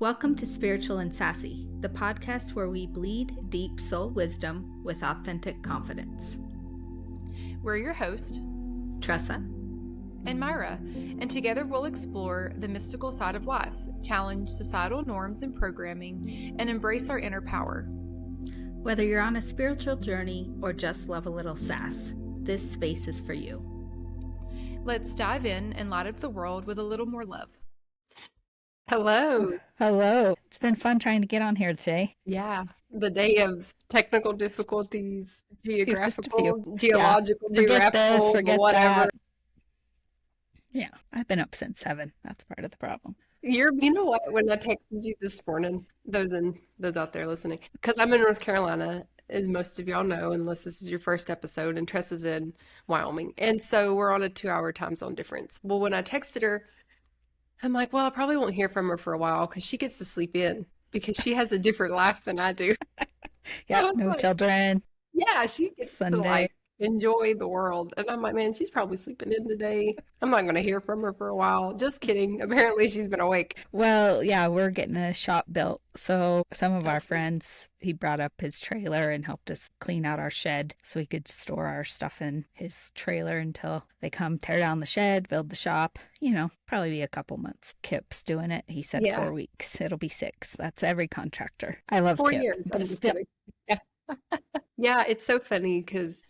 Welcome to Spiritual and Sassy, the podcast where we bleed deep soul wisdom with authentic confidence. We're your host, Tressa and Myra, and together we'll explore the mystical side of life, challenge societal norms and programming, and embrace our inner power. Whether you're on a spiritual journey or just love a little sass, this space is for you. Let's dive in and light up the world with a little more love. Hello. Hello. It's been fun trying to get on here today. Yeah, the day of technical difficulties, geological, Forget this, forget whatever. that. Yeah, I've been up since 7. That's part of the problem. You know what? When I texted you this morning, those out there listening, because I'm in North Carolina, as most of y'all know, unless this is your first episode, and Tressa's in Wyoming, and so we're on a 2-hour time zone difference. Well, when I texted her, I'm like, well, I probably won't hear from her for a while because she gets to sleep in because she has a different life than I do. Yeah, no children. Yeah, she gets Sunday. to enjoy the world. And I'm like, man, she's probably sleeping in today. I'm not going to hear from her for a while. Just kidding. Apparently she's been awake. Well, yeah, we're getting a shop built. So some of our friends, he brought up his trailer and helped us clean out our shed so we could store our stuff in his trailer until they come tear down the shed, build the shop. You know, probably be a couple months. Kip's doing it. He said 4 weeks. It'll be 6. That's every contractor. I love 4 Kip. years. But I'm just still, kidding. Yeah. Yeah, it's so funny because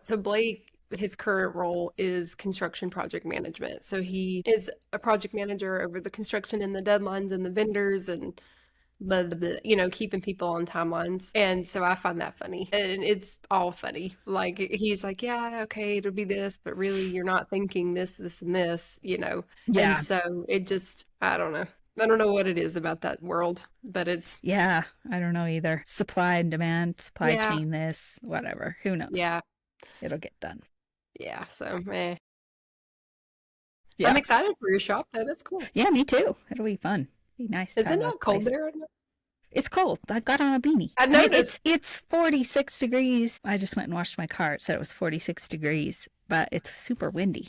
so Blake, his current role is construction project management. So he is a project manager over the construction and the deadlines and the vendors and keeping people on timelines. And so I find that funny. And it's all funny. Like he's like, yeah, okay, it'll be this, but really you're not thinking this, and this, Yeah. And so it just, I don't know. I don't know what it is about that world, but it's... Yeah, I don't know either. Supply and demand, supply chain this, whatever. Who knows? Yeah. It'll get done. Yeah, so, eh. Yeah. I'm excited for your shop, though. That's cool. Yeah, me too. It'll be fun. Be nice. Is it not cold there? It's cold. I got on a beanie. I noticed. It's 46 degrees. I just went and washed my car. It said it was 46 degrees, but it's super windy.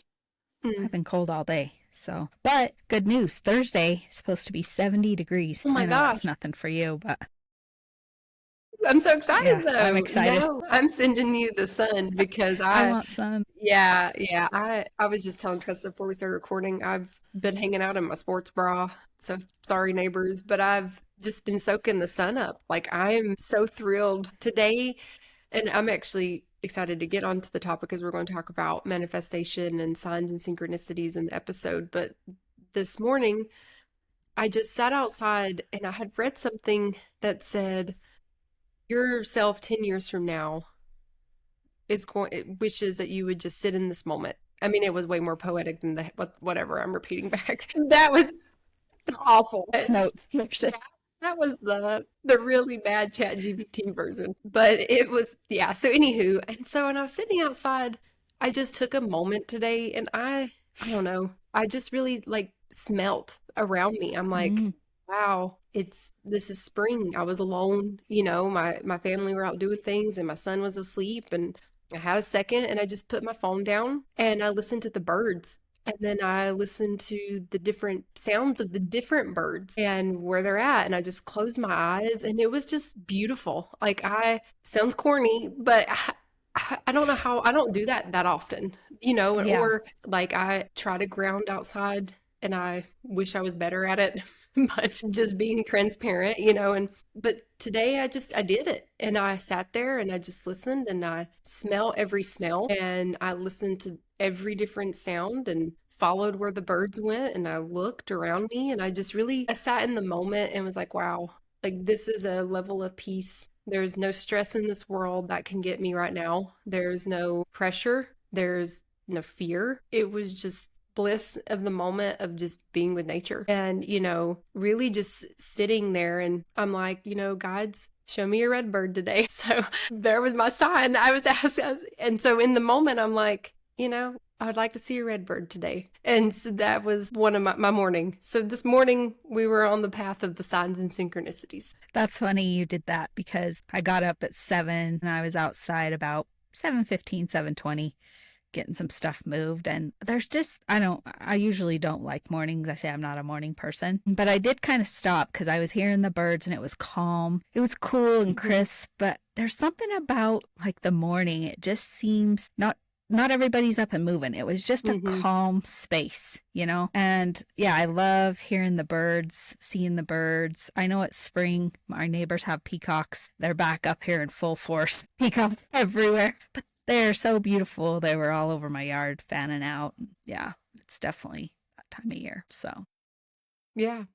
I've been cold all day. So, but good news. Thursday is supposed to be 70 degrees. Oh my gosh. That's nothing for you, but I'm so excited though. I'm excited. No, I'm sending you the sun because I want sun. Yeah. I was just telling Tressa before we started recording, I've been hanging out in my sports bra. So sorry neighbors, but I've just been soaking the sun up. Like I am so thrilled today. And I'm actually excited to get onto the topic because we're going to talk about manifestation and signs and synchronicities in the episode. But this morning, I just sat outside and I had read something that said, yourself 10 years from now it wishes that you would just sit in this moment. I mean, it was way more poetic than whatever I'm repeating back. That was awful. Notes. That was the really bad ChatGPT version. But it was, yeah. So anywho, and so when I was sitting outside, I just took a moment today and I don't know, I just really like smelt around me. I'm like, wow, this is spring. I was alone, my family were out doing things and my son was asleep and I had a second and I just put my phone down and I listened to the birds. And then I listened to the different sounds of the different birds and where they're at. And I just closed my eyes and it was just beautiful. Like sounds corny, but I don't know how, I don't do that often, or like I try to ground outside and I wish I was better at it, but just being transparent, but today I did it and I sat there and I just listened and I smell every smell and I listened to every different sound and followed where the birds went and I looked around me and I sat in the moment and was like, wow, like this is a level of peace. There's no stress in this world that can get me right now. There's no pressure. There's no fear. It was just bliss of the moment of just being with nature and, really just sitting there. And I'm like, guides, show me a red bird today. So there was my sign. I was asked. And so in the moment, I'm like, I'd like to see a red bird today. And so that was one of my morning. So this morning we were on the path of the signs and synchronicities. That's funny you did that because I got up at 7 and I was outside about 7:15, 7:20. getting some stuff moved. And I usually don't like mornings. I say I'm not a morning person, but I did kind of stop because I was hearing the birds and it was calm. It was cool and crisp, but there's something about like the morning. It just seems not everybody's up and moving. It was just a calm space, you know? And yeah, I love hearing the birds, seeing the birds. I know it's spring. Our neighbors have peacocks. They're back up here in full force. Peacocks everywhere. But they're so beautiful. They were all over my yard fanning out. Yeah, it's definitely that time of year. So Yeah.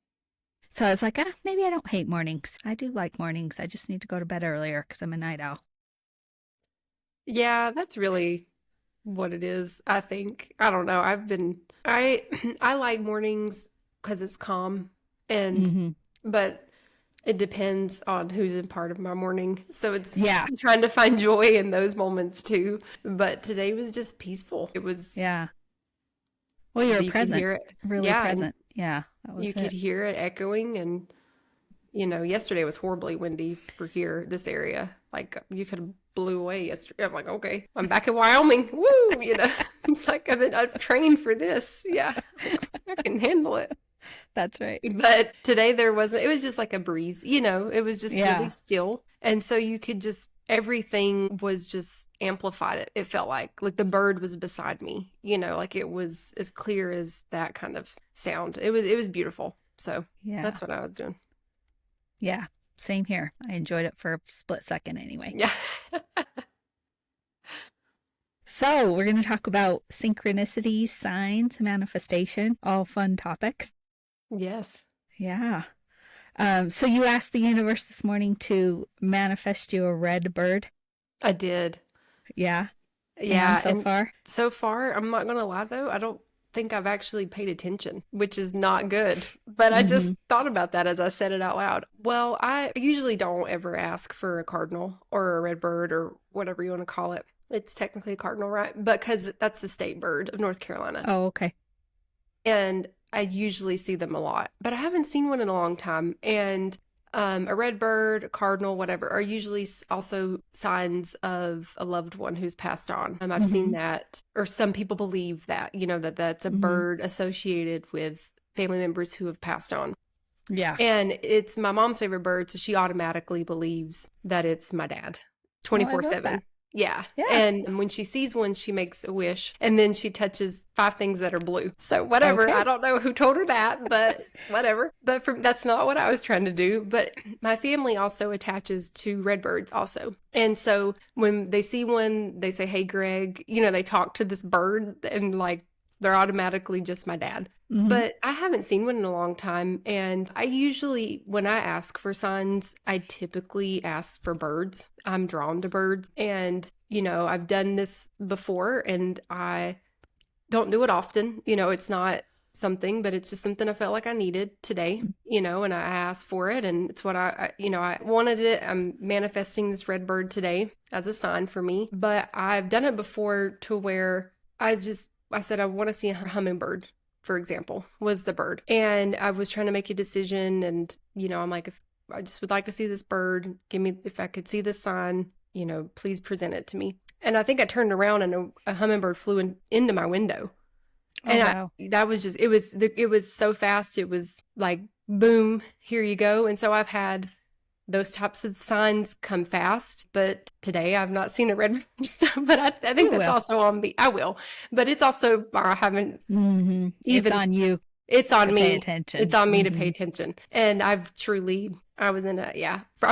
so I was like, maybe I don't hate mornings. I do like mornings. I just need to go to bed earlier because I'm a night owl. Yeah, that's really what it is, I think. I don't know. I I like mornings because it's calm and but it depends on who's in part of my morning. So it's Yeah. trying to find joy in those moments too. But today was just peaceful. It was Yeah. Well, you were you could present. hear it. Really Yeah, and present. Yeah, that was you could it. hear it echoing and yesterday was horribly windy for here, this area. Like you could have blew away yesterday. I'm like, okay, I'm back in Wyoming. Woo, It's like I've trained for this. Yeah, I can handle it. That's right. But today it was just like a breeze, it was just really Yeah. still. And so you could just, everything was just amplified. It felt like the bird was beside me, like it was as clear as that kind of sound. It was beautiful. So Yeah. that's what I was doing. Yeah. Same here. I enjoyed it for a split second anyway. Yeah. So we're going to talk about synchronicities, signs, manifestation, all fun topics. Yes. Yeah. So you asked the universe this morning to manifest you a red bird. I did. Yeah. Yeah. And so far? So far, I'm not going to lie though, I don't think I've actually paid attention, which is not good. But I just thought about that as I said it out loud. Well, I usually don't ever ask for a cardinal or a red bird or whatever you want to call it. It's technically a cardinal, right? But because that's the state bird of North Carolina. Oh, okay. And I usually see them a lot, but I haven't seen one in a long time. And a red bird, a cardinal, whatever, are usually also signs of a loved one who's passed on. I've seen that, or some people believe that, that's a bird associated with family members who have passed on. Yeah. And it's my mom's favorite bird, so she automatically believes that it's my dad 24/7. Yeah. And when she sees one, she makes a wish and then she touches 5 things that are blue. So whatever. Okay. I don't know who told her that, but whatever. But that's not what I was trying to do. But my family also attaches to redbirds also. And so when they see one, they say, "Hey, Greg," they talk to this bird and they're automatically just my dad. But I haven't seen one in a long time. And I usually, when I ask for signs, I typically ask for birds. I'm drawn to birds. And, I've done this before and I don't do it often. It's not something, but it's just something I felt like I needed today, and I asked for it. And it's what I wanted it. I'm manifesting this red bird today as a sign for me. But I've done it before to where I said, I want to see a hummingbird, for example, was the bird. And I was trying to make a decision. And, I'm like, if I just would like to see this bird, if I could see this sign, please present it to me. And I think I turned around and a hummingbird flew into my window. And wow. It was so fast. It was like, boom, here you go. And so I've had those types of signs come fast, but today I've not seen a red bird. But I think that's also on me. I will, but it's also, I haven't even. It's on you. It's on me. Pay attention. It's on me to pay attention. And I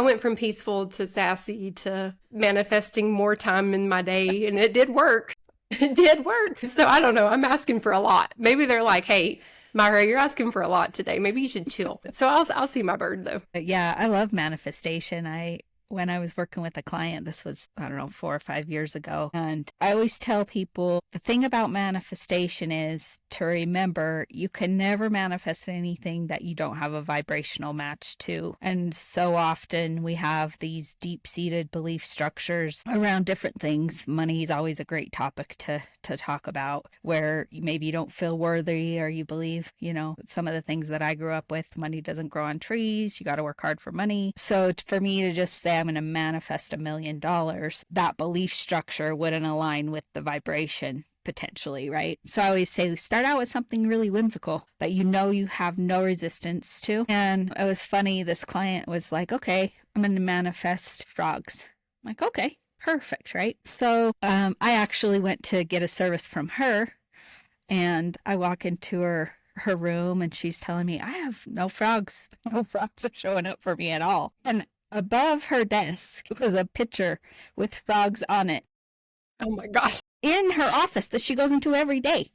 went from peaceful to sassy to manifesting more time in my day, and it did work. It did work. So I don't know. I'm asking for a lot. Maybe they're like, "Hey, Myra, you're asking for a lot today. Maybe you should chill." So I'll see my bird though. Yeah, I love manifestation. When I was working with a client, this was, 4 or 5 years ago. And I always tell people the thing about manifestation is to remember you can never manifest anything that you don't have a vibrational match to. And so often we have these deep-seated belief structures around different things. Money is always a great topic to talk about, where maybe you don't feel worthy or you believe, some of the things that I grew up with, money doesn't grow on trees. You got to work hard for money. So for me to just say, I'm going to manifest $1 million, that belief structure wouldn't align with the vibration potentially, right? So I always say start out with something really whimsical that you know you have no resistance to. And it was funny, this client was like, okay, I'm going to manifest frogs. I'm like, okay, perfect, right? So I actually went to get a service from her, and I walk into her room and she's telling me, I have no frogs. No frogs are showing up for me at all. And above her desk was a picture with frogs on it Oh my gosh. in her office that she goes into every day.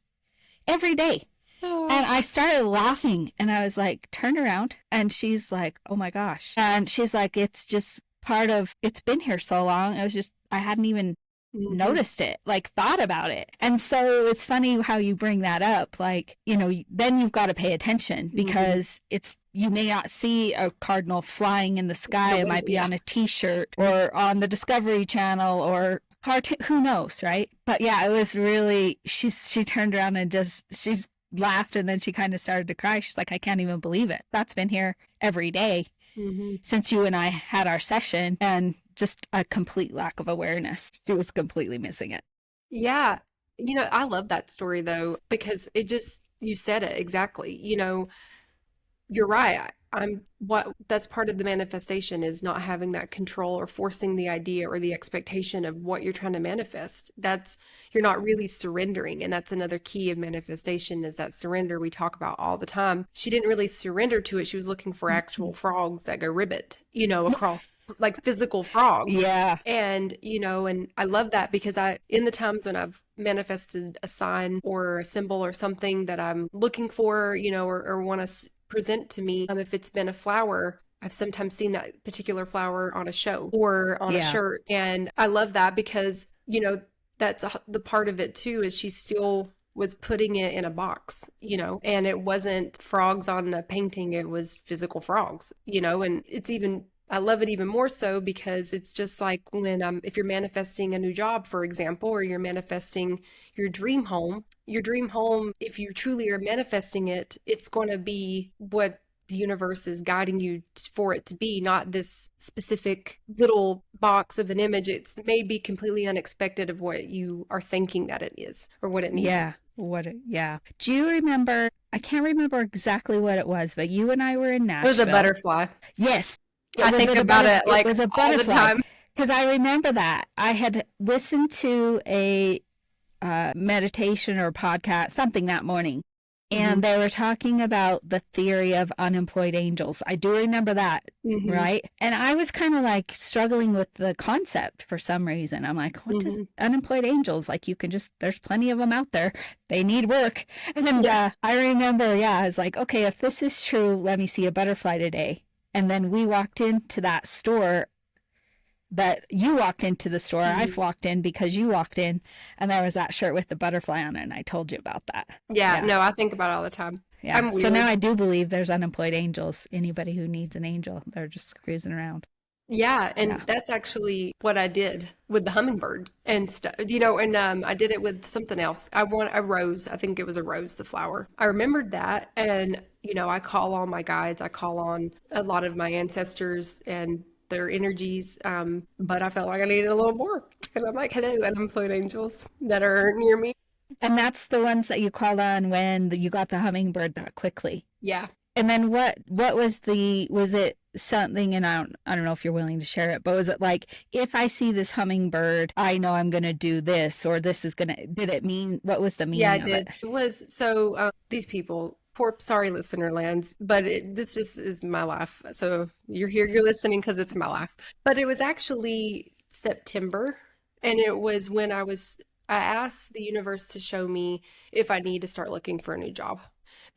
Every day. And I started laughing and I was like, turn around. And she's like, oh my gosh. And she's like, it's just part of, it's been here so long. It was just, I hadn't even noticed it, like thought about it. And so it's funny how you bring that up. Like, you know, then you've got to pay attention because it's, you may not see a cardinal flying in the sky. It might be on a t-shirt or on the Discovery Channel or cartoon, who knows, right? But yeah, it was really, she turned around and she's laughed and then she kind of started to cry. She's like, I can't even believe it. That's been here every day since you and I had our session, and just a complete lack of awareness. She was completely missing it. Yeah. You know, I love that story though, because it just, you said it exactly. You know, you're right. That's part of the manifestation, is not having that control or forcing the idea or the expectation of what you're trying to manifest. You're not really surrendering. And that's another key of manifestation, is that surrender we talk about all the time. She didn't really surrender to it. She was looking for actual frogs that go ribbit, you know, across like physical frogs. Yeah. And, you know, and I love that because in the times when I've manifested a sign or a symbol or something that I'm looking for, you know, or want to present to me, if it's been a flower, I've sometimes seen that particular flower on a show or on a shirt. And I love that because, you know, that's the part of it too, is she still was putting it in a box, you know, and it wasn't frogs on the painting, it was physical frogs, you know. And I love it even more so because it's just like when if you're manifesting a new job, for example, or you're manifesting your dream home, if you truly are manifesting it, it's going to be what the universe is guiding you for it to be, not this specific little box of an image. It's may be completely unexpected of what you are thinking that it is or what it needs. Yeah. Do you remember, I can't remember exactly what it was, but you and I were in Nashville. It was a butterfly. Yes. I think about it like was a all the time. Because I remember that. I had listened to a meditation or podcast, something that morning, and they were talking about the theory of unemployed angels. I do remember that, right? And I was kind of like struggling with the concept for some reason. I'm like, what does unemployed angels, like you can just, there's plenty of them out there. They need work. And I remember, I was like, okay, if this is true, let me see a butterfly today. And then we walked into that store that you walked into the store. I've walked in because you walked in, and there was that shirt with the butterfly on it, and I told you about that. Yeah, no, I think about it all the time. Yeah. I'm weird. So now I do believe there's unemployed angels. Anybody who needs an angel, they're just cruising around. Yeah, and that's actually what I did with the hummingbird and stuff, you know, and I did it with something else. I want a rose. I think it was a rose, the flower. I remembered that, and, you know, I call on my guides. I call on a lot of my ancestors and their energies, but I felt like I needed a little more. And I'm like, hello, unemployed angels that are near me. And that's the ones that you called on when you got the hummingbird that quickly. Yeah. And then what was it something, and I don't know if you're willing to share it, but was it like, if I see this hummingbird, I know I'm going to do this, or this is going to, did it mean, what was the meaning of it? Yeah, it did. It was, so these people, sorry, listener lands, but this just is my life. So you're here, you're listening because it's my life. But it was actually September, and it was when I asked the universe to show me if I need to start looking for a new job.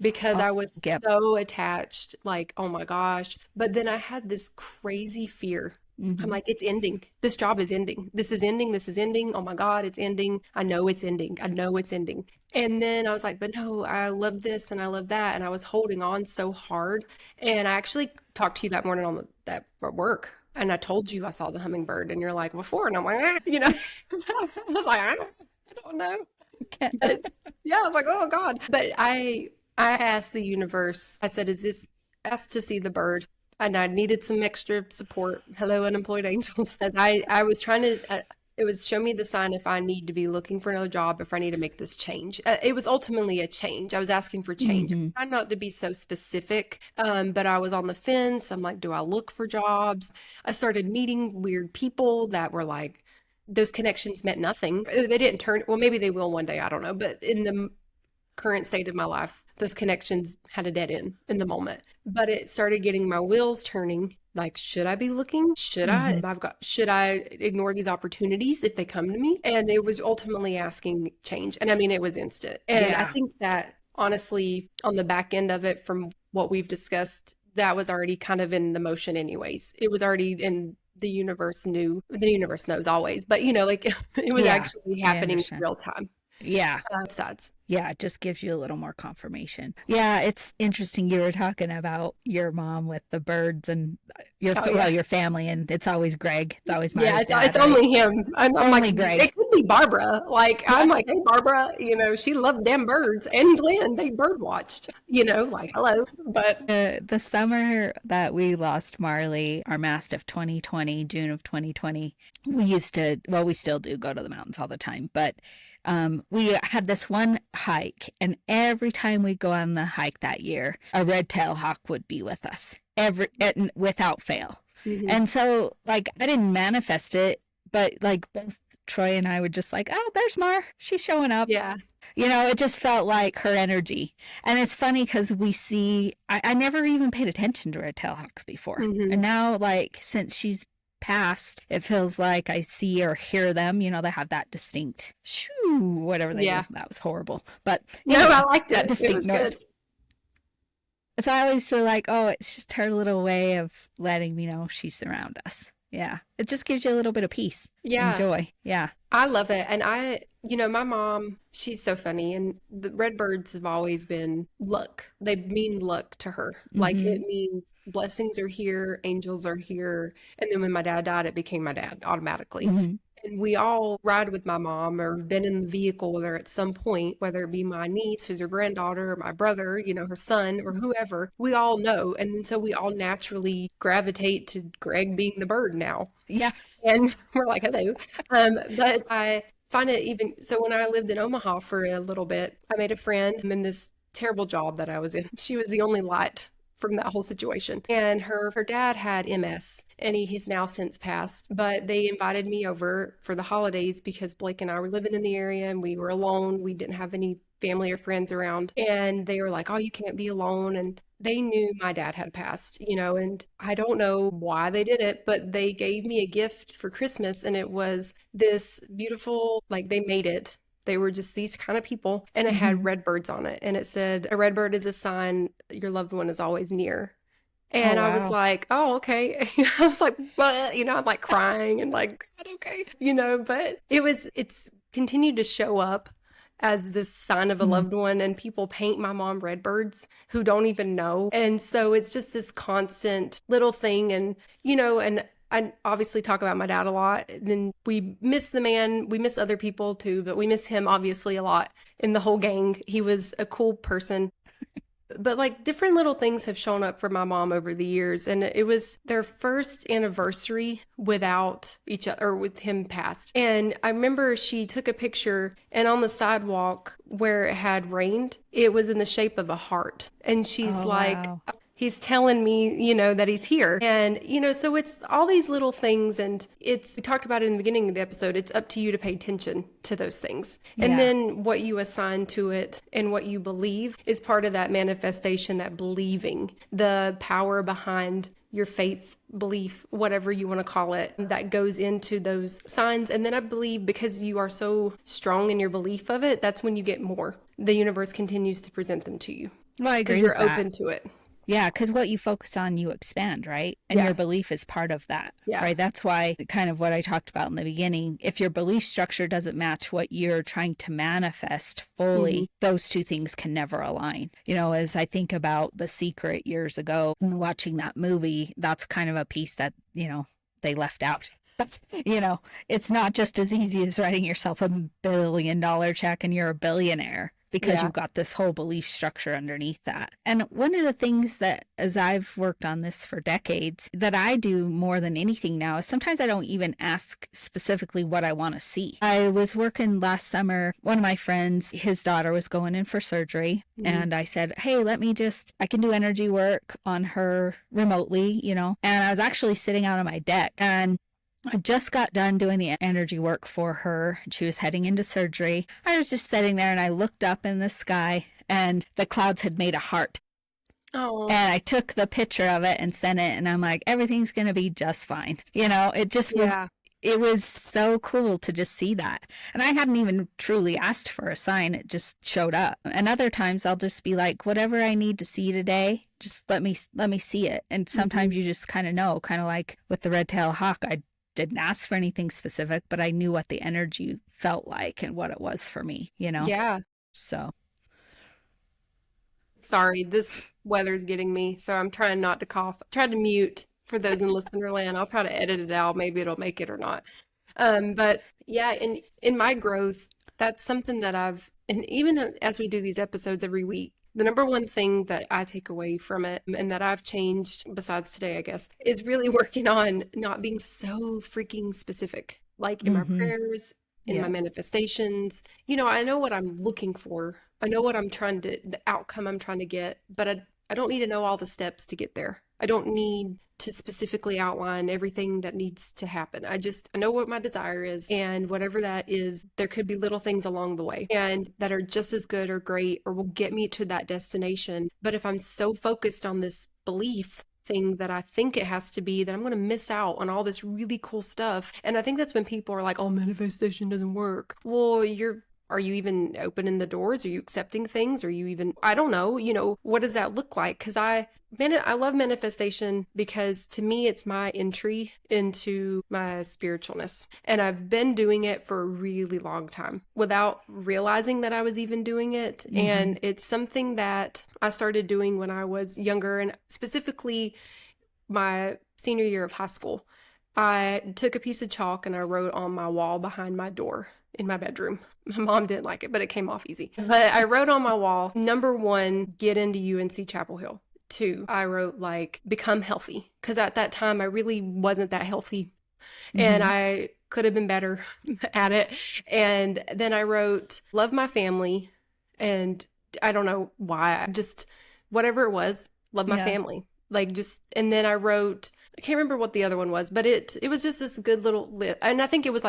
Because I was so attached, like, oh my gosh. But then I had this crazy fear. I'm like, it's ending. This job is ending. This is ending. This is ending. Oh my God, it's ending. I know it's ending. I know it's ending. And then I was like, but no, I love this and I love that. And I was holding on so hard. And I actually talked to you that morning at work. And I told you I saw the hummingbird. And you're like, before. And I'm like, you know, I was like, I don't know. But, yeah, I was like, oh God. But I asked the universe, I said, asked to see the bird. And I needed some extra support. Hello, unemployed angels. As I was trying to, It was show me the sign if I need to be looking for another job, if I need to make this change. It was ultimately a change. I was asking for change. Hmm. I tried not to be so specific, but I was on the fence. I'm like, do I look for jobs? I started meeting weird people that were like, those connections meant nothing. They didn't turn, well, maybe they will one day. I don't know. But in the current state of my life, those connections had a dead end in the moment. But it started getting my wheels turning. Like, should I be looking? Hmm. Should I ignore these opportunities if they come to me? And it was ultimately asking change. And I mean, it was instant. And I Yeah. think that honestly, on the back end of it, from what we've discussed, that was already kind of in the motion anyways. It was already in the universe knew, the universe knows always, but like it was Yeah. actually I happening in understand. real time. Yeah. Both sides. Yeah, it just gives you a little more confirmation. Yeah, it's interesting. You were talking about your mom with the birds and Oh yeah. your family, and it's always Greg. It's always Yeah, Myra's it's dad, right? only him. I'm like, Only Greg. it could be Barbara. Like, Yeah. I'm like, hey, Barbara, she loved them birds. And Glenn, they bird watched, like, hello. But The summer that we lost Marley, our Mastiff 2020, June of 2020, we used to, well, we still do go to the mountains all the time, but we had this one hike, and every time we go on the hike that year, a red-tailed hawk would be with us, without fail. mhm. And so, like, I didn't manifest it, but like both Troy and I were just like, oh, there's Mar. She's showing up. Yeah. It just felt like her energy. And it's funny because I never even paid attention to red tail hawks before. hmm And now, like, since she's passed, it feels like I see or hear them. They have that distinct shoo, whatever they do. Yeah. That was horrible. But No, I anyway, liked that it. It distinct was noise. good. So I always feel like, oh, it's just her little way of letting me know she's around us. Yeah. It just gives you a little bit of peace and Yeah. joy. Yeah. I love it. And my mom, she's so funny. And the redbirds have always been luck. They mean luck to her. Like Mm-hmm. it means blessings are here, angels are here. And then when my dad died, it became my dad automatically. Mm-hmm. And we all ride with my mom or been in the vehicle with her at some point, whether it be my niece, who's her granddaughter, or my brother, her son, or whoever. We all know. And then so we all naturally gravitate to Greg being the bird now. Yeah. And we're like, hello. But I find it even so when I lived in Omaha for a little bit, I made a friend in this terrible job that I was in. She was the only light from that whole situation. And her dad had MS and he's now since passed. But they invited me over for the holidays because Blake and I were living in the area and we were alone. We didn't have any family or friends around. And they were like, oh, you can't be alone. And they knew my dad had passed, and I don't know why they did it, but they gave me a gift for Christmas and it was this beautiful, like they made it. They were just these kind of people and it had Mm-hmm. red birds on it. And it said, a red bird is a sign your loved one is always near. Oh, And I was wow. like, oh, okay. I was like, but, I'm like crying and like, God, okay. But it's continued to show up as this sign of a Mhm. loved one. And people paint my mom redbirds who don't even know. And so it's just this constant little thing. And I obviously talk about my dad a lot. Then we miss the man. We miss other people too, but we miss him obviously a lot in the whole gang. He was a cool person. But like different little things have shown up for my mom over the years. And it was their first anniversary without each other or with him passed. And I remember she took a picture and on the sidewalk where it had rained, it was in the shape of a heart. And she's Oh, like, wow. he's telling me, that he's here. And, so it's all these little things. And we talked about it in the beginning of the episode. It's up to you to pay attention to those things. And Yeah. then what you assign to it and what you believe is part of that manifestation, that believing, the power behind your faith, belief, whatever you want to call it, that goes into those signs. And then I believe because you are so strong in your belief of it, that's when you get more. The universe continues to present them to you Well, I because agree with you're that. open to it. Yeah, because what you focus on, you expand, right? And Yeah. your belief is part of that, Yeah. right? That's why, kind of what I talked about in the beginning, if your belief structure doesn't match what you're trying to manifest fully, those two things can never align. As I think about The Secret years ago and watching that movie, that's kind of a piece that, they left out. It's not just as easy as writing yourself $1 billion check and you're a billionaire. because Yeah. you've got this whole belief structure underneath that. And one of the things that, as I've worked on this for decades, that I do more than anything now is sometimes I don't even ask specifically what I want to see. I was working last summer, one of my friends, his daughter was going in for surgery, and I said, hey, I can do energy work on her remotely, and I was actually sitting out on my deck, and I just got done doing the energy work for her. She was heading into surgery. I was just sitting there and I looked up in the sky and the clouds had made a heart. Oh, And I took the picture of it and sent it, and I'm like, everything's going to be just fine. It just was, yeah. it was so cool to just see that. And I hadn't even truly asked for a sign. It just showed up. And other times I'll just be like, whatever I need to see today, just let me see it. And sometimes you just kind of know, kind of like with the red-tailed hawk, I didn't ask for anything specific, but I knew what the energy felt like and what it was for me, Yeah. So, Sorry, this weather's getting me, so I'm trying not to cough. I tried to mute for those in listener land. I'll try to edit it out. Maybe it'll make it or not. But yeah, in my growth, that's something that and even as we do these episodes every week, the number one thing that I take away from it and that I've changed, besides today, I guess, is really working on not being so freaking specific, like in my prayers, in my yeah. manifestations. I know what I'm looking for. I know what the outcome I'm trying to get, but I don't need to know all the steps to get there. I don't need to specifically outline everything that needs to happen. I know what my desire is, and whatever that is, there could be little things along the way and that are just as good or great or will get me to that destination. But if I'm so focused on this belief thing that I think it has to be, that I'm going to miss out on all this really cool stuff. And I think that's when people are like, oh, manifestation doesn't work. Well, are you even opening the doors? Are you accepting things? Are you even, I don't know, what does that look like? Because I love manifestation because to me, it's my entry into my spiritualness. And I've been doing it for a really long time without realizing that I was even doing it. And it's something that I started doing when I was younger, and specifically my senior year of high school. I took a piece of chalk and I wrote on my wall behind my door in my bedroom. My mom didn't like it, but it came off easy. But I wrote on my wall, number 1, get into UNC Chapel Hill. 2, I wrote become healthy. Because at that time, I really wasn't that healthy. And I could have been better at it. And then I wrote, love my family. And I don't know why, whatever it was, love my family. And then I wrote, I can't remember what the other one was, but it was just this good little list. And I think it was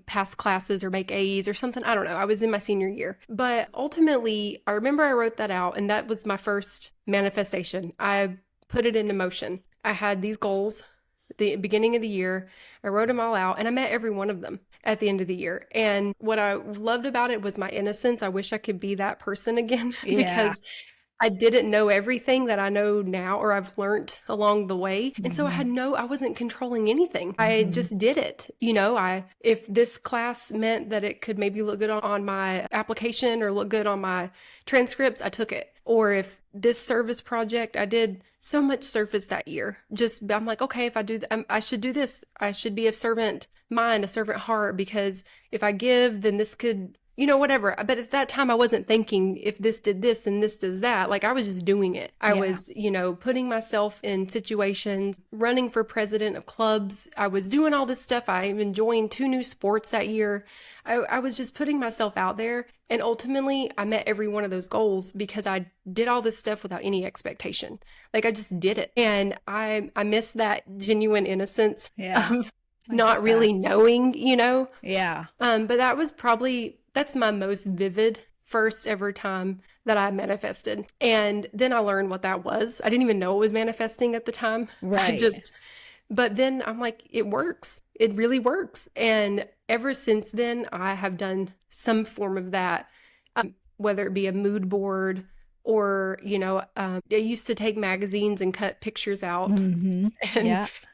pass classes or make A's or something. I don't know. I was in my senior year. But ultimately, I remember I wrote that out, and that was my first manifestation. I put it into motion. I had these goals at the beginning of the year. I wrote them all out, and I met every one of them at the end of the year. And what I loved about it was my innocence. I wish I could be that person again because I didn't know everything that I know now, or I've learned along the way. And so I wasn't controlling anything. I just did it. If this class meant that it could maybe look good on my application or look good on my transcripts, I took it. Or if this service project, I did so much service that year. I'm like, okay, if I do, I should do this. I should be a servant mind, a servant heart, because if I give, then this could, whatever. But at that time, I wasn't thinking if this did this and this does that. I was just doing it. I was, putting myself in situations, running for president of clubs. I was doing all this stuff. I even joined 2 new sports that year. I was just putting myself out there. And ultimately, I met every one of those goals because I did all this stuff without any expectation. I just did it. And I miss that genuine innocence of not really knowing, Yeah. But that's my most vivid first ever time that I manifested. And then I learned what that was. I didn't even know it was manifesting at the time. Right. But then I'm like, it works. It really works. And ever since then, I have done some form of that, whether it be a mood board or, I used to take magazines and cut pictures out and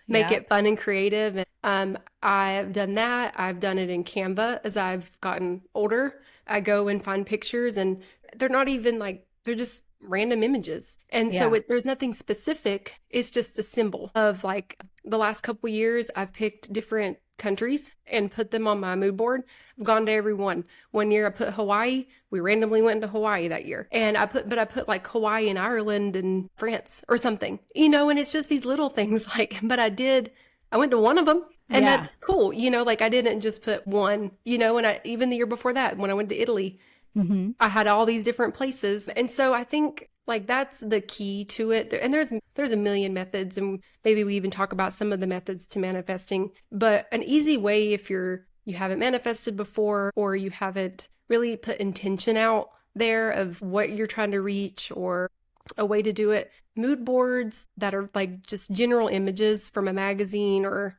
make it fun and creative. And I've done that. I've done it in Canva as I've gotten older. I go and find pictures, and they're not even they're just random images. And so there's nothing specific. It's just a symbol of the last couple years, I've picked different countries and put them on my mood board. I've gone to every one. One year I put Hawaii. We randomly went to Hawaii that year. And I put like Hawaii and Ireland and France or something, and it's just these little things but I went to one of them. And Yeah. that's cool. Like I didn't just put one, and even the year before that, when I went to Italy, Mm-hmm. I had all these different places. And so I think like that's the key to it. And there's a million methods, and maybe we even talk about some of the methods to manifesting. But an easy way, if you haven't manifested before, or you haven't really put intention out there of what you're trying to reach, or a way to do it, mood boards that are like just general images from a magazine or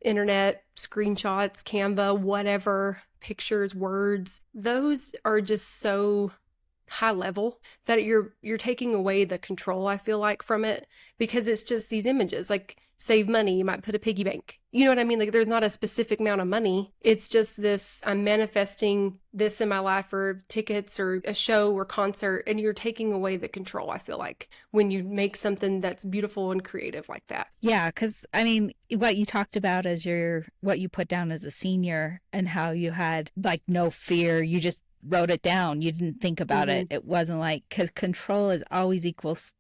internet, screenshots, Canva, whatever, pictures, words, those are just so high level that you're taking away the control, I feel like, from it, because it's just these images. Like save money, you might put a piggy bank. You know what I mean? Like there's not a specific amount of money. It's just this, I'm manifesting this in my life, or tickets or a show or concert, and you're taking away the control, I feel like, when you make something that's beautiful and creative like that. Yeah, because I mean, what you talked about as what you put down as a senior, and how you had like no fear, you just wrote it down. You didn't think about it. It wasn't like, because control is always equals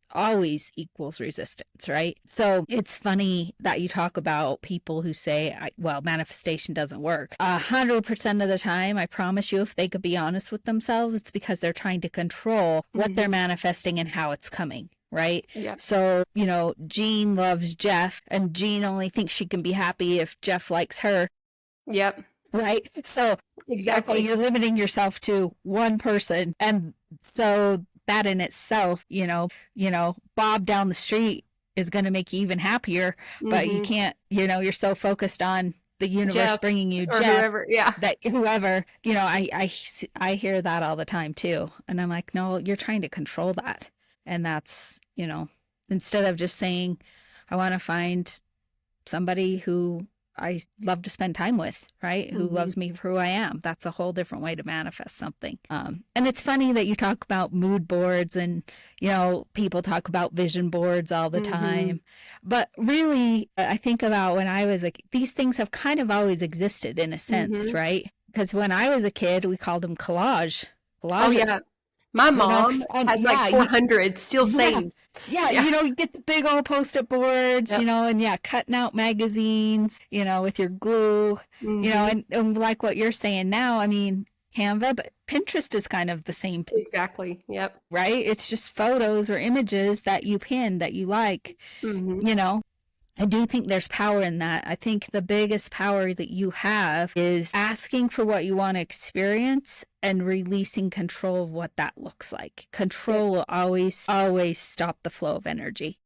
resistance, right? So it's funny that you talk about people who say, well, manifestation doesn't work. 100% of the time, I promise you, if they could be honest with themselves, it's because they're trying to control what they're manifesting and how it's coming. Right? Yeah. So, Jean loves Jeff, and Jean only thinks she can be happy if Jeff likes her. Yep. Right? So, Exactly. okay, you're limiting yourself to one person. And so that in itself, Bob down the street is going to make you even happier, but you can't, you're so focused on the universe Jeff, bringing you or Jeff, whoever, yeah. that whoever, I hear that all the time too. And I'm like, no, you're trying to control that. And that's, instead of just saying, I want to find somebody who I love to spend time with, right? Who loves me for who I am. That's a whole different way to manifest something. And it's funny that you talk about mood boards, and, people talk about vision boards all the time. But really, I think about when I was like, these things have kind of always existed in a sense, right? Because when I was a kid, we called them collage. Oh, yeah. My mom has like 400 still saved. Yeah, you get the big old Post-it boards, and cutting out magazines, with your glue, and like what you're saying now, I mean, Canva, but Pinterest is kind of the same. Exactly. Yep. Right? It's just photos or images that you pin that you like, I do think there's power in that. I think the biggest power that you have is asking for what you want to experience and releasing control of what that looks like. Control will always, always stop the flow of energy.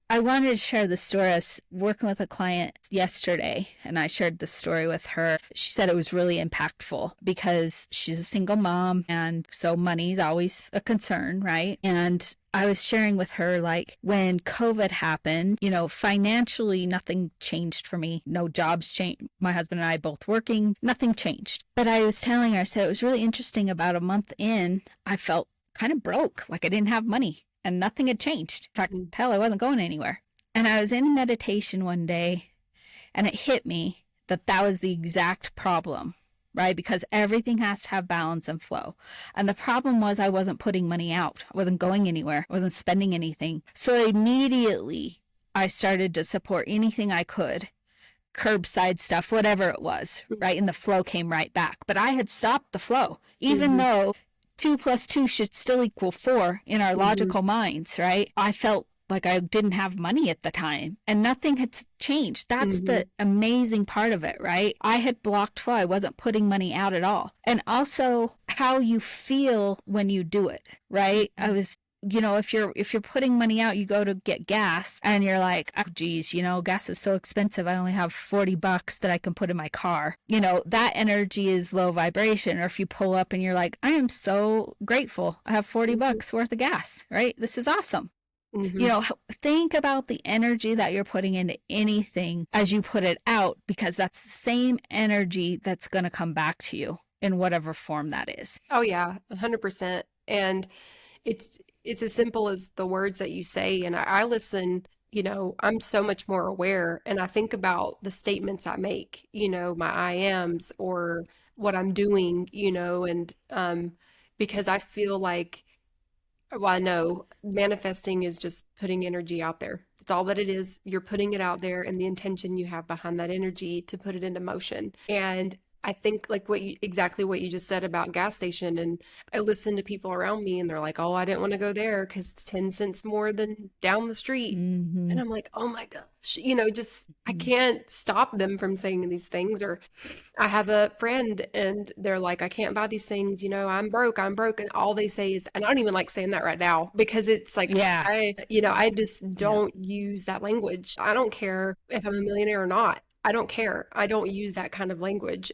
I wanted to share the story. I was working with a client yesterday, and I shared the story with her. She said it was really impactful because she's a single mom, and so money's always a concern, right? And I was sharing with her, like, when COVID happened, financially, nothing changed for me. No jobs changed. My husband and I both working, nothing changed. But I was telling her, I said, it was really interesting. About a month in, I felt kind of broke, like I didn't have money. And nothing had changed. In fact, hell, I wasn't going anywhere. And I was in meditation one day, and it hit me that that was the exact problem, right? Because everything has to have balance and flow. And the problem was I wasn't putting money out. I wasn't going anywhere. I wasn't spending anything. So immediately I started to support anything I could, curbside stuff, whatever it was, right? And the flow came right back. But I had stopped the flow, even though 2 + 2 should still equal 4 in our logical minds, right? I felt like I didn't have money at the time, and nothing had changed. That's the amazing part of it, right? I had blocked flow. I wasn't putting money out at all. And also how you feel when you do it, right? I was, if you're putting money out, you go to get gas and you're like, oh, geez, gas is so expensive. I only have $40 that I can put in my car. That energy is low vibration. Or if you pull up and you're like, I am so grateful. I have $40 worth of gas, right? This is awesome. Think about the energy that you're putting into anything as you put it out, because that's the same energy that's going to come back to you in whatever form that is. Oh, yeah, 100%. And it's as simple as the words that you say. And I listen I'm so much more aware, and I think about the statements I make, my I ams or what I'm doing, and because I feel like, well, I know manifesting is just putting energy out there. It's all that it is. You're putting it out there and the intention you have behind that energy to put it into motion. And I think like exactly what you just said about gas station. And I listen to people around me and they're like, oh, I didn't want to go there because it's 10 cents more than down the street. Mm-hmm. And I'm like, oh my gosh, just I Mm-hmm. can't stop them from saying these things. Or I have a friend and they're like, I can't buy these things, I'm broke, I'm broke. And all they say is, and I don't even like saying that right now because it's like, Yeah. I just Yeah. don't use that language. I don't care if I'm a millionaire or not. I don't care. I don't use that kind of language.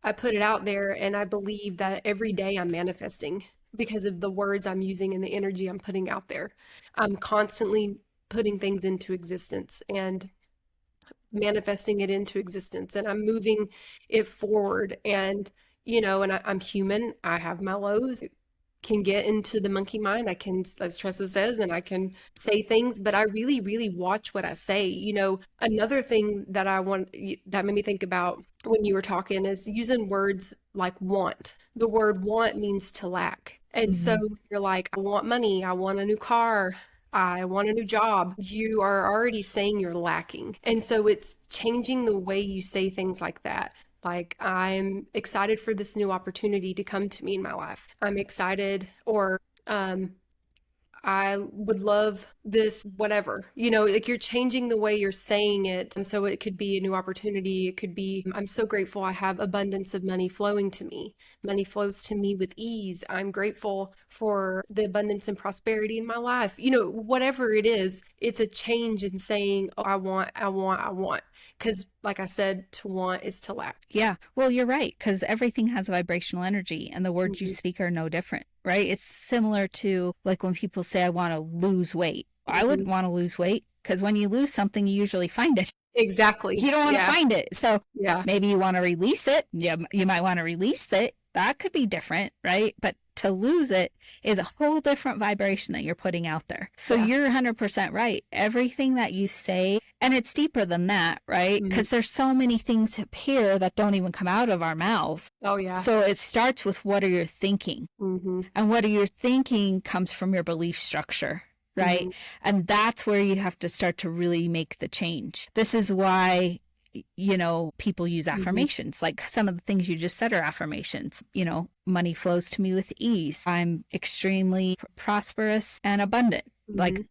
I put it out there and I believe that every day I'm manifesting because of the words I'm using and the energy I'm putting out there. I'm constantly putting things into existence and manifesting it into existence, and I'm moving it forward. And and I'm human. I have my lows, can get into the monkey mind. I can, as Tressa says, and I can say things, but I really, really watch what I say. Another thing that that made me think about when you were talking is using words like want. The word want means to lack. And so Mm-hmm. you're like, I want money, I want a new car, I want a new job. You are already saying you're lacking. And so it's changing the way you say things like that. Like, I'm excited for this new opportunity to come to me in my life. I'm excited, or I would love this, whatever. Like you're changing the way you're saying it. And so it could be a new opportunity. It could be, I'm so grateful I have abundance of money flowing to me. Money flows to me with ease. I'm grateful for the abundance and prosperity in my life. Whatever it is, it's a change in saying, oh, I want, I want, I want. Because, like I said, to want is to lack. Yeah. Well, you're right, because everything has vibrational energy and the words you Mhm. speak are no different, right? It's similar to like when people say, I want to lose weight. I wouldn't Mhm. want to lose weight because when you lose something, you usually find it. Exactly. You don't want to Yeah. find it. So Yeah. maybe you want to release it. Yeah, you might want to release it. That could be different, right? But to lose it is a whole different vibration that you're putting out there. So Yeah. you're 100% right. Everything that you say, and it's deeper than that, right? Mhm. Because there's so many things up here that don't even come out of our mouths. Oh, yeah. So it starts with what are you thinking? Hmm. And what are you thinking comes from your belief structure, right? Hmm. And that's where you have to start to really make the change. This is why people use Hmm. affirmations. Like some of the things you just said are affirmations. Money flows to me with ease. I'm extremely prosperous and abundant. Hmm. Like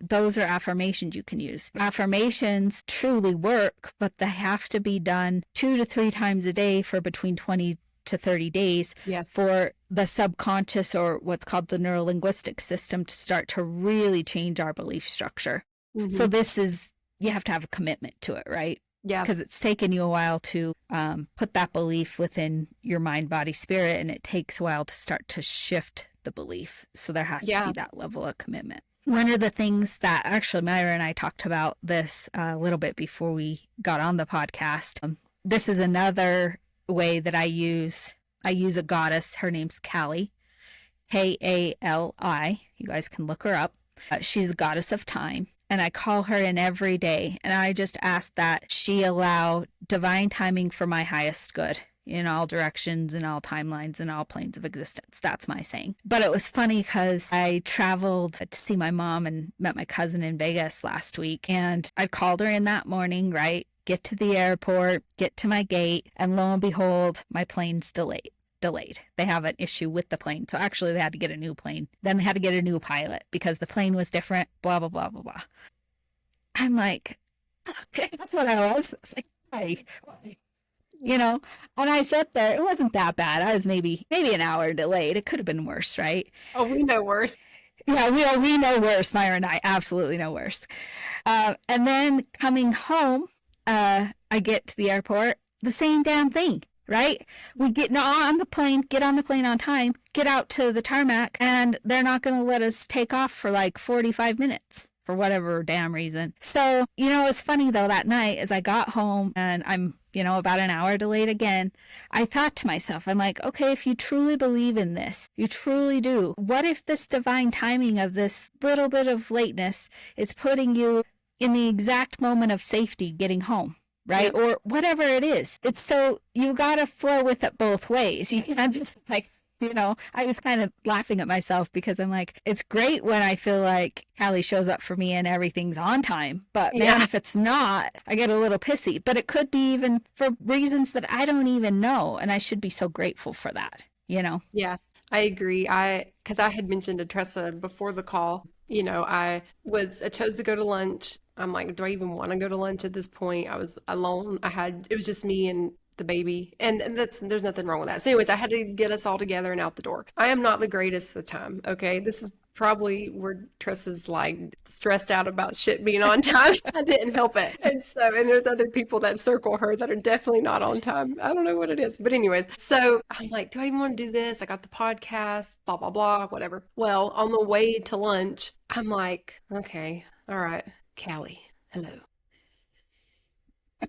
those are affirmations you can use. Affirmations truly work, but they have to be done 2 to 3 times a day for between 20 to 30 days Yes. for the subconscious, or what's called the neurolinguistic system, to start to really change our belief structure. So Hmm. you have to have a commitment to it, right? Yeah. Because it's taken you a while to put that belief within your mind, body, spirit, and it takes a while to start to shift the belief. So there has to Yeah. be that level of commitment. One of the things that actually Myra and I talked about this a little bit before we got on the podcast. This is another way that I use a goddess. Her name's Kali, Kali. You guys can look her up. She's a goddess of time. And I call her in every day. And I just ask that she allow divine timing for my highest good in all directions, in all timelines, in all planes of existence. That's my saying. But it was funny because I traveled to see my mom and met my cousin in Vegas last week. And I called her in that morning, right? Get to the airport, get to my gate, and lo and behold, my plane's delayed. They have an issue with the plane. So actually they had to get a new plane. Then they had to get a new pilot because the plane was different, blah, blah, blah, blah, blah. I'm like, okay, that's what I was. It's like, why? And I sat there. It wasn't that bad. I was maybe an hour delayed. It could have been worse, right? Oh, we know worse. Yeah, we know worse. Myra and I absolutely know worse. And then coming home, I get to the airport, the same damn thing, right? We get on the plane, get on the plane on time, get out to the tarmac, and they're not going to let us take off for like 45 minutes for whatever damn reason. So, it's funny though, that night as I got home and I'm, about an hour delayed again, I thought to myself, I'm like, okay, if you truly believe in this, you truly do, what if this divine timing of this little bit of lateness is putting you in the exact moment of safety getting home, right? Yep. Or whatever it is. It's so you got to flow with it both ways. You can't just like, I was kind of laughing at myself because I'm like, it's great when I feel like Callie shows up for me and everything's on time. But man, Yeah. if it's not, I get a little pissy. But it could be even for reasons that I don't even know. And I should be so grateful for that, Yeah, I agree. Because I had mentioned to Tressa before the call, I chose to go to lunch. I'm like, do I even want to go to lunch at this point? I was alone. It was just me and the baby. And there's nothing wrong with that. So anyways, I had to get us all together and out the door. I am not the greatest with time. Okay. This is probably where Tressa's like stressed out about shit being on time. I didn't help it. And there's other people that circle her that are definitely not on time. I don't know what it is. But anyways, so I'm like, do I even want to do this? I got the podcast, blah, blah, blah, whatever. Well, on the way to lunch, I'm like, okay, all right, Callie, hello.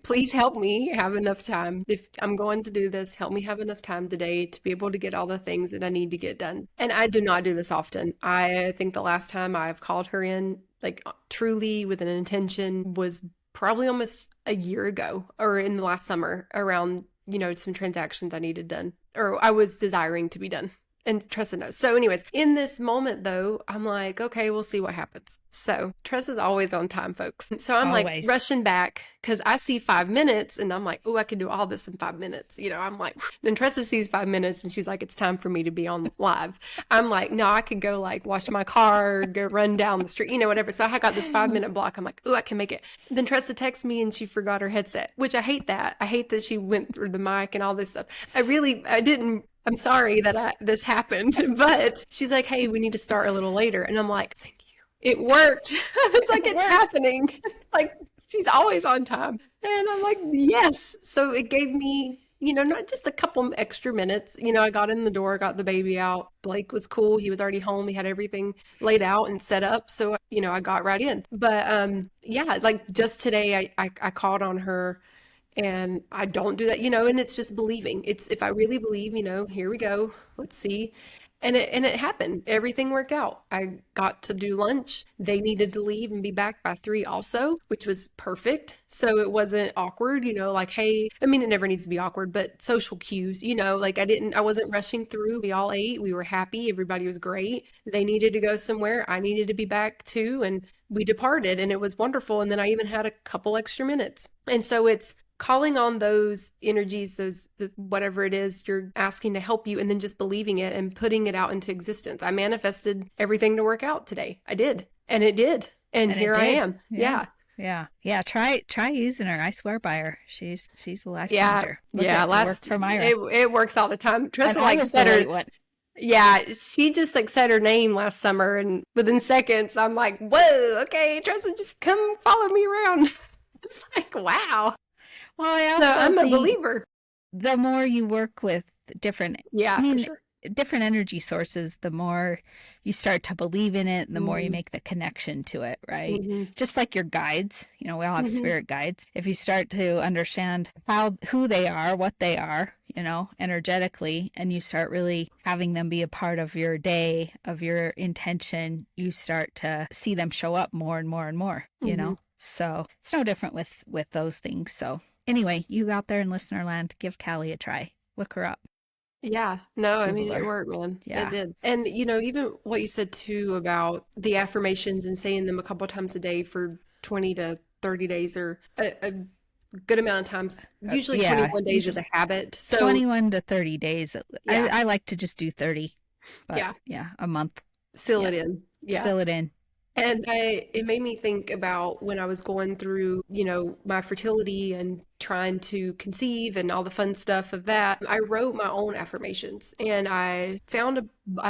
Please help me have enough time. If I'm going to do this, help me have enough time today to be able to get all the things that I need to get done. And I do not do this often. I think the last time I've called her in, like truly with an intention, was probably almost a year ago or in the last summer around, some transactions I needed done or I was desiring to be done. And Tressa knows. So anyways, in this moment though, I'm like, okay, we'll see what happens. So Tressa's always on time, folks. So I'm like Always. rushing back because I see 5 minutes and I'm like, oh, I can do all this in 5 minutes. I'm like, then Tressa sees 5 minutes and she's like, it's time for me to be on live. I'm like, no, I could go like wash my car, go run down the street, whatever. So I got this 5 minute block. I'm like, oh, I can make it. Then Tressa texts me and she forgot her headset, which I hate that. I hate that she went through the mic and all this stuff. I'm sorry that this happened, but she's like, hey, we need to start a little later. And I'm like, thank you. It worked. It's like it's happening. Like she's always on time. And I'm like, yes. So it gave me, not just a couple extra minutes. I got in the door, got the baby out. Blake was cool. He was already home. He had everything laid out and set up. So, I got right in. But yeah, like just today, I called on her. And I don't do that, and it's just believing. It's if I really believe, here we go, let's see. And it happened. Everything worked out. I got to do lunch. They needed to leave and be back by 3 also, which was perfect. So it wasn't awkward, like, hey, I mean, it never needs to be awkward, but social cues, like I wasn't rushing through. We all ate. We were happy. Everybody was great. They needed to go somewhere. I needed to be back too. And we departed and it was wonderful. And then I even had a couple extra minutes. And so it's calling on those energies, whatever it is you're asking to help you, and then just believing it and putting it out into existence. I manifested everything to work out today. I did. And it did. And here I am. Yeah. Yeah. Try using her. I swear by her. She's a life Yeah. changer. It worked for Myra. It works all the time. Tressa said her. Yeah, she just said her name last summer, and within seconds, I'm like, whoa, okay, Tressa, just come follow me around. It's like, wow. Well, I'm a believer. The more you work with different, for sure. different energy sources, the more you start to believe in it, and the more you make the connection to it, right? Mm-hmm. Just like your guides, we all have spirit guides. If you start to understand who they are, what they are, energetically, and you start really having them be a part of your day, of your intention, you start to see them show up more and more and more, So it's no different with those things. So anyway, you out there in listener land, give Callie a try. Look her up. Yeah. No, I mean, it worked, man. Yeah. It did. And, even what you said too about the affirmations and saying them a couple times a day for 20 to 30 days or a good amount of times. Usually 21 days is a habit. So 21 to 30 days. Yeah. I like to just do 30. But a month. Seal it in. Yeah. Seal it in. And it made me think about when I was going through, my fertility and trying to conceive and all the fun stuff of that. I wrote my own affirmations and I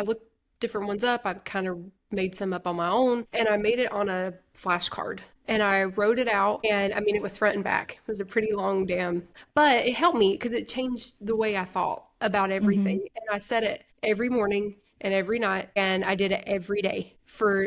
looked different ones up. I kind of made some up on my own and I made it on a flashcard and I wrote it out. And I mean, it was front and back. It was a pretty long but it helped me because it changed the way I thought about everything. And I said it every morning and every night, and I did it every day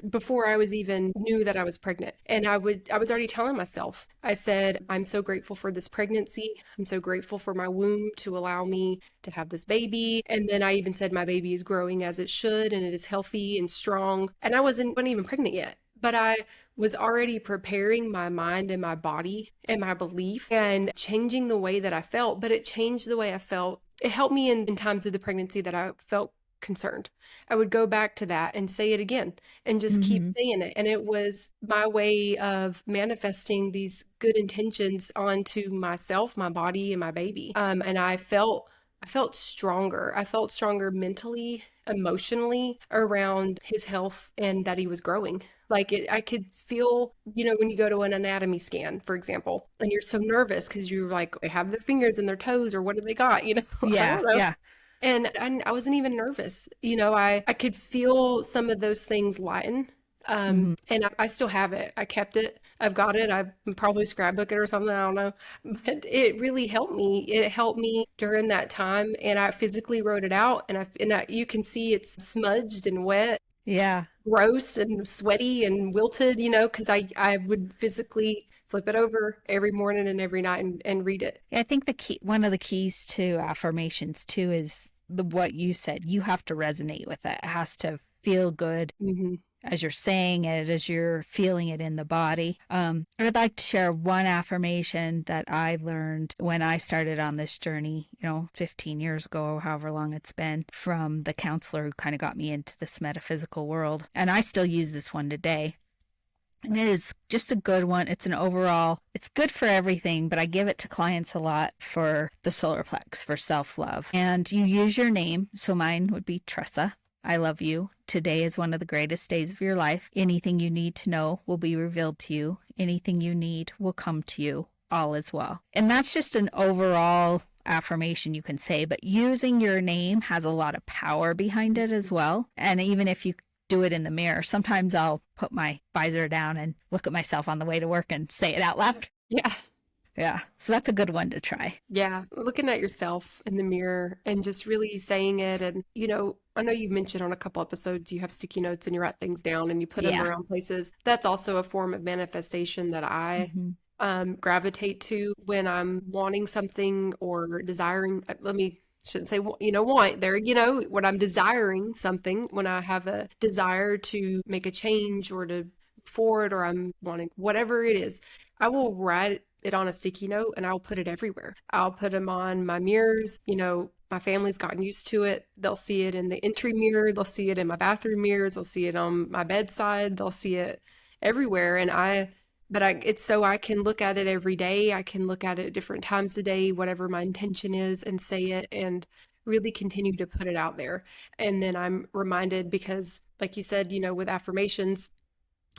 before I was even knew that I was pregnant. And I was already telling myself, I said, I'm so grateful for this pregnancy. I'm so grateful for my womb to allow me to have this baby. And then I even said my baby is growing as it should, and it is healthy and strong. And I wasn't even pregnant yet, but I was already preparing my mind and my body and my belief and changing the way that I felt, but it changed the way I felt. It helped me in times of the pregnancy that I felt concerned. I would go back to that and say it again and just keep Mm-hmm. saying it. And it was my way of manifesting these good intentions onto myself, my body, and my baby. And I felt stronger. I felt stronger mentally, emotionally around his health and that he was growing. Like I could feel, when you go to an anatomy scan, for example, and you're so nervous because you're like, they have their fingers and their toes, or what do they got? I Yeah, don't know. yeah. And I wasn't even nervous. I could feel some of those things lighten. Mm-hmm. And I still have it. I kept it. I've got it. I probably scrapbook it or something. I don't know. But it really helped me. It helped me during that time. And I physically wrote it out. You can see it's smudged and wet, Yeah. gross and sweaty and wilted, because I would physically flip it over every morning and every night and read it. I think one of the keys to affirmations too is what you said. You have to resonate with it. It has to feel good Hmm. as you're saying it, as you're feeling it in the body. I'd like to share one affirmation that I learned when I started on this journey, 15 years ago, however long it's been, from the counselor who kind of got me into this metaphysical world. And I still use this one today. And it is just a good one. It's an overall, it's good for everything, but I give it to clients a lot for the solar plex, for self-love. And you use your name. So mine would be Tressa. I love you. Today is one of the greatest days of your life. Anything you need to know will be revealed to you. Anything you need will come to you. All is well. And that's just an overall affirmation you can say, but using your name has a lot of power behind it as well. And even if you do it in the mirror, sometimes I'll put my visor down and look at myself on the way to work and say it out loud. Yeah. Yeah. So that's a good one to try. Yeah, looking at yourself in the mirror and just really saying it. And, I know you mentioned on a couple episodes you have sticky notes and you write things down and you put them Yeah. around places. That's also a form of manifestation that I Mm-hmm. gravitate to when I'm wanting something or desiring. Shouldn't say, want there, when I'm desiring something, when I have a desire to make a change or to forward, or I'm wanting whatever it is, I will write it on a sticky note and I'll put it everywhere. I'll put them on my mirrors. My family's gotten used to it. They'll see it in the entry mirror. They'll see it in my bathroom mirrors. They'll see it on my bedside. They'll see it everywhere. It's so I can look at it every day. I can look at it at different times of day, whatever my intention is, and say it and really continue to put it out there. And then I'm reminded because, like you said, with affirmations,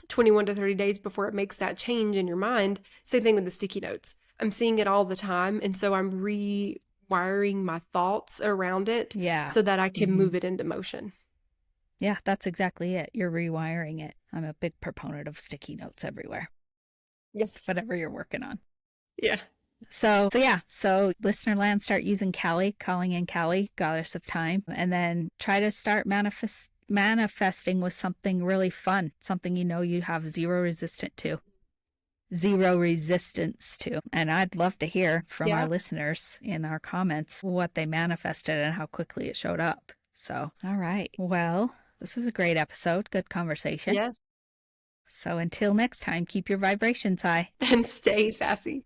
21 to 30 days before it makes that change in your mind. Same thing with the sticky notes. I'm seeing it all the time. And so I'm rewiring my thoughts around it Yeah. so that I can Mm-hmm. move it into motion. Yeah, that's exactly it. You're rewiring it. I'm a big proponent of sticky notes everywhere, Yes. whatever you're working on. Yeah. So listener land, start using Callie, calling in Callie, goddess of time, and then try to start manifesting with something really fun, something you have zero resistance to. And I'd love to hear from our Yeah. listeners in our comments what they manifested and how quickly it showed up. So, all right. Well, this was a great episode. Good conversation. Yes. So until next time, keep your vibrations high. And stay sassy.